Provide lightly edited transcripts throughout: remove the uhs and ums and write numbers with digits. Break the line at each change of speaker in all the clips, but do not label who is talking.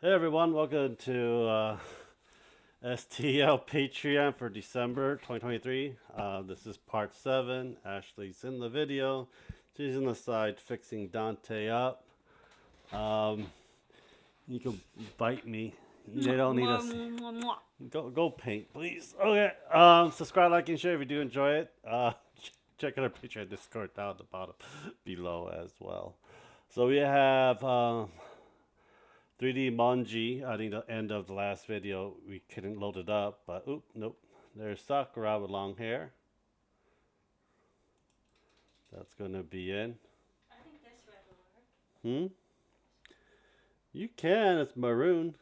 Hey everyone, welcome to STL Patreon for December 2023. This is part 7. Ashley's in the video. She's on the side fixing Dante up. You can bite me. They don't need us. Go paint, please. Okay. Subscribe, like, and share if you do enjoy it. Check out our Patreon Discord down at the bottom below as well. So we have 3D Manji. I think the end of the last video we couldn't load it up, but nope. There's Sakura with long hair. That's gonna be in.
I think this red will work.
You can. It's maroon.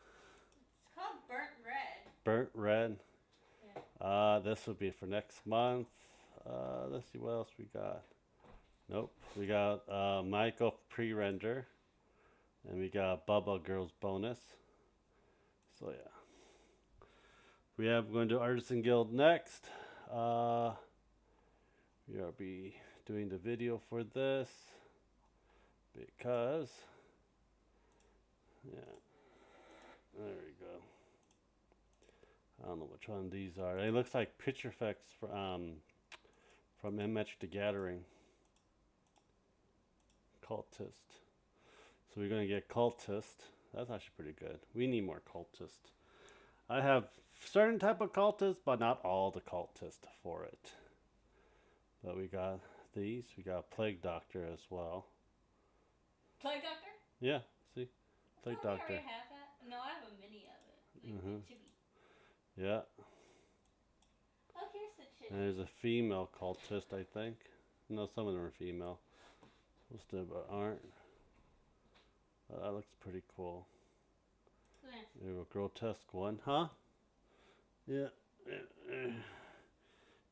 It's called burnt red.
Burnt red.
Yeah.
This will be for next month. Let's see what else we got. Nope. We got Michael pre-render. And we got Bubba Girls bonus. So yeah. We have going to Artis Guild next. We will be doing the video for this because yeah. There we go. I don't know which one these are. It looks like picture effects from Magic the Gathering. Cultist. So we're going to get Cultist. That's actually pretty good. We need more Cultist. I have certain type of Cultist, but not all the Cultist for it. But we got these. We got Plague Doctor as well.
Plague Doctor?
Yeah, see? Plague
I
Doctor.
already have that. No, I have a mini of it. Like the chibi.
Yeah.
Oh, here's the chibi.
And there's a female Cultist, I think. No, some of them are female. Most of them aren't. That looks pretty cool.
Yeah.
There's a grotesque one, huh? Yeah.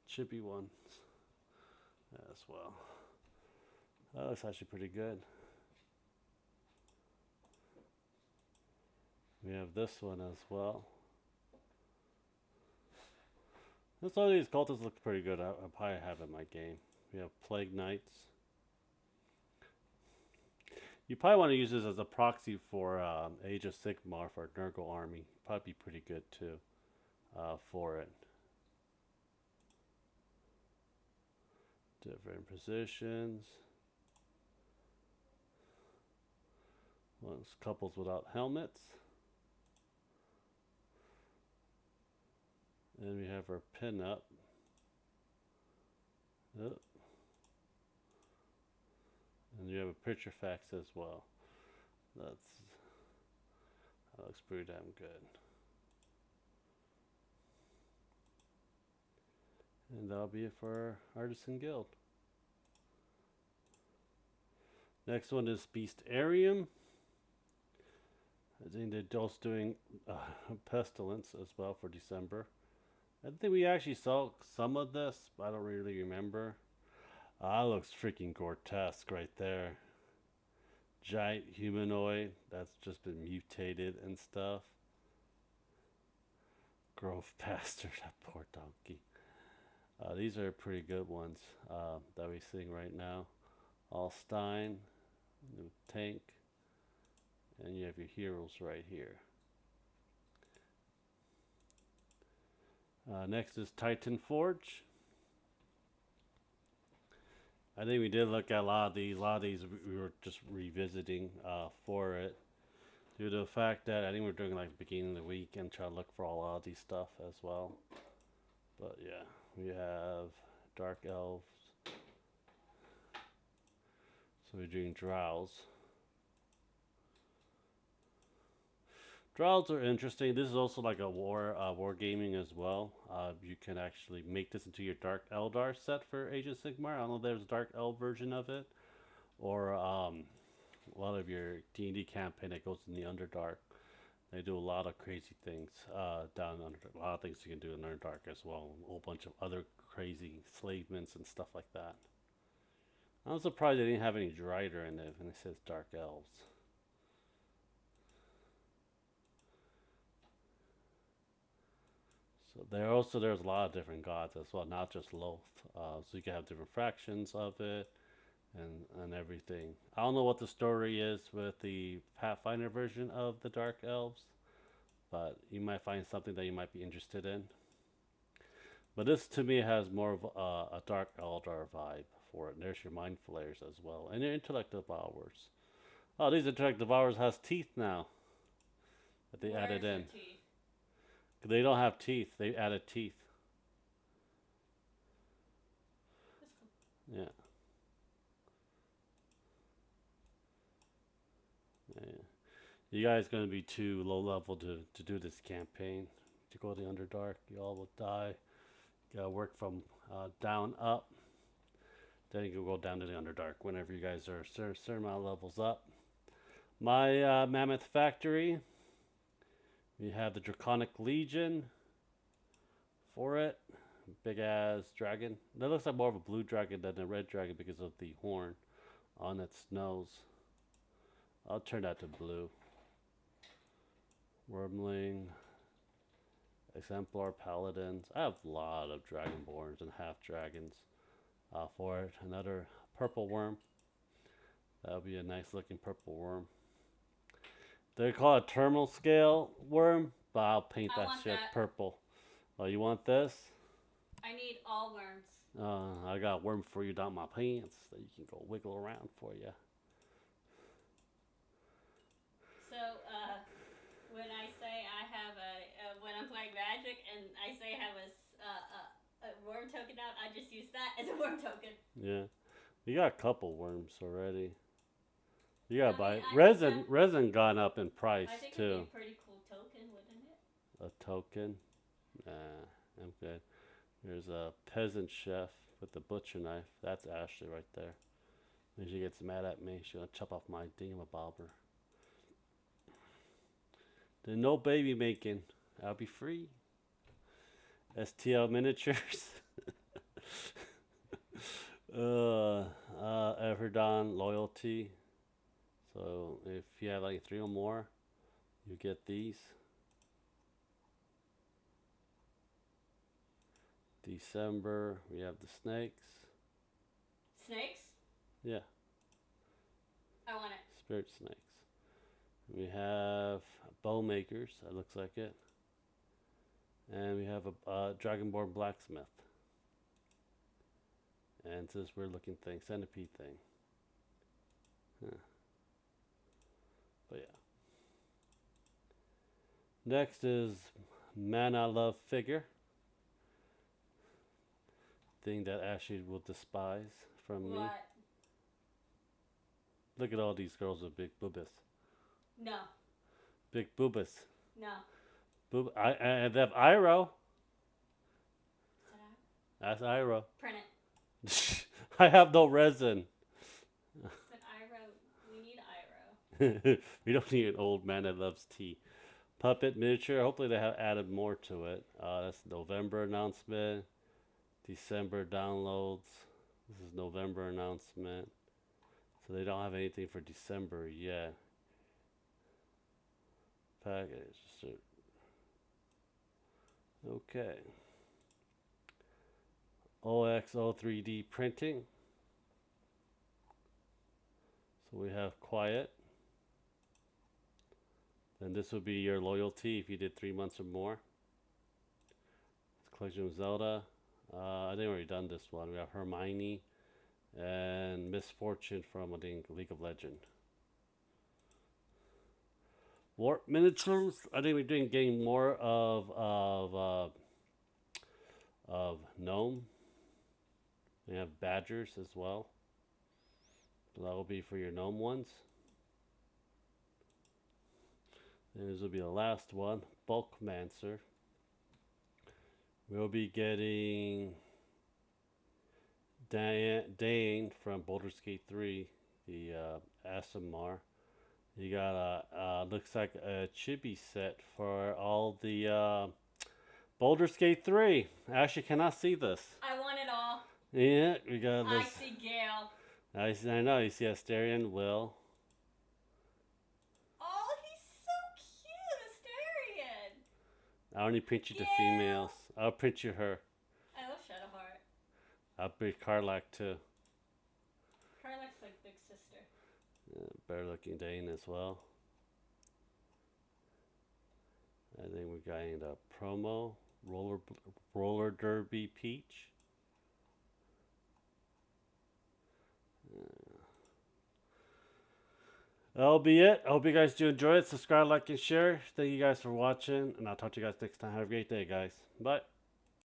Chippy ones as well. That looks actually pretty good. We have this one as well. This all these cultists look pretty good. I'll probably have in my game. We have Plague Knights. You probably want to use this as a proxy for Age of Sigmar for Nurgle Army. Probably be pretty good too for it. Different positions. One's couples without helmets. And we have our pin-up. Oh. And you have a picture fax as well. That looks pretty damn good. And that'll be it for Artis Guild. Next one is Beast Arium. I think they're also doing Pestilence as well for December. I think we actually saw some of this, but I don't really remember. That looks freaking grotesque right there. Giant humanoid that's just been mutated and stuff. Grove bastard, that poor donkey. These are pretty good ones that we're seeing right now. Allstein, new tank, and you have your heroes right here. Next is Titan Forge. I think we did look at a lot of these. A lot of these we were just revisiting for it. Due to the fact that I think we're doing like the beginning of the week and try to look for all of these stuff as well. But yeah, we have Dark Elves. So we're doing Drows. Drows are interesting. This is also like a war gaming as well. You can actually make this into your Dark Eldar set for Age of Sigmar. I don't know if there's a Dark Eld version of it. Or a lot of your D&D campaign that goes in the Underdark. They do a lot of crazy things down under. A lot of things you can do in Underdark as well. A whole bunch of other crazy enslavements and stuff like that. I'm surprised they didn't have any Drider in it, and it says Dark Elves. So there's a lot of different gods as well, not just Loth. So you can have different fractions of it. and everything. I don't know what the story is with the Pathfinder version of the Dark Elves, but you might find something that you might be interested in. But this to me has more of a Dark Eldar vibe for it. And there's your Mind Flayers as well, and your Intellect Devourers. Oh, these Intellect Devourers has teeth now that they added in.
Teeth?
They don't have teeth. They added teeth.
That's cool.
Yeah. Yeah. You guys gonna be too low level to do this campaign. To go to the Underdark, you all will die. You gotta work from down up. Then you can go down to the Underdark whenever you guys are certain amount of levels up. My Mammoth Factory. We have the Draconic Legion for it. Big ass dragon. That looks like more of a blue dragon than a red dragon because of the horn on its nose. I'll turn that to blue. Wormling. Exemplar Paladins. I have a lot of Dragonborns and half dragons for it. Another purple worm. That would be a nice looking purple worm. They call it terminal scale worm, but I'll paint that shit purple. Oh, you want this?
I need all worms.
I got a worm for you down my pants that you can go wiggle around for you.
So, when I say I have when I'm playing Magic and I say I have a worm token out, I just use that as a worm token.
Yeah. You got a couple worms already. You gotta buy it. Resin gone up in price
I think
too.
It'd be a pretty cool token, wouldn't it?
A token? Nah, I'm good. There's a peasant chef with the butcher knife. That's Ashley right there. When she gets mad at me, she's gonna chop off my dingamabobber. There's no baby making. I'll be free. STL miniatures. Everon Loyalty. So if you have like 3 or more, you get these. December, we have the snakes.
Snakes?
Yeah.
I want it.
Spirit snakes. We have bow makers, that looks like it. And we have a Dragonborn blacksmith. And it's this weird looking thing, centipede thing. Huh. But yeah. Next is Man I Love figure. Thing that Ashley will despise from me.
What?
Look at all these girls with big boobas.
No.
Big boobas.
No.
I they have Iro.
Is that
That's Iro.
Print it.
I have no resin.
But we need Iro.
We don't need an old man that loves tea. Puppet miniature. Hopefully they have added more to it. That's November announcement. December downloads. This is November announcement. So they don't have anything for December yet. Package. Okay. O3D Printing. So we have Quiet. Then this would be your loyalty if you did 3 months or more. It's Collection of Zelda. I think we've already done this one. We have Hermione and Misfortune from, I think, League of Legends. Warp miniatures. I think we're getting more of Gnome. We have Badgers as well. So that will be for your Gnome ones. And this will be the last one, Bulkmancer. We'll be getting Dane from Baldur's Gate 3, the Asimar. You got a looks like a chibi set for all the Baldur's Gate 3. I actually cannot see this.
I want it all.
Yeah, we got this.
I see Gale.
I know, you see Asterion, Will.
Oh, he's so cute, Asterion.
I only print you the females. I'll print you her.
I love Shadowheart.
I'll print Karlak too.
Karlak sister.
Better looking Dane as well. And then we're getting the promo roller derby Peach. That'll be it. I hope you guys do enjoy it. Subscribe, like, and share. Thank you guys for watching, and I'll talk to you guys next time. Have a great day, guys. Bye.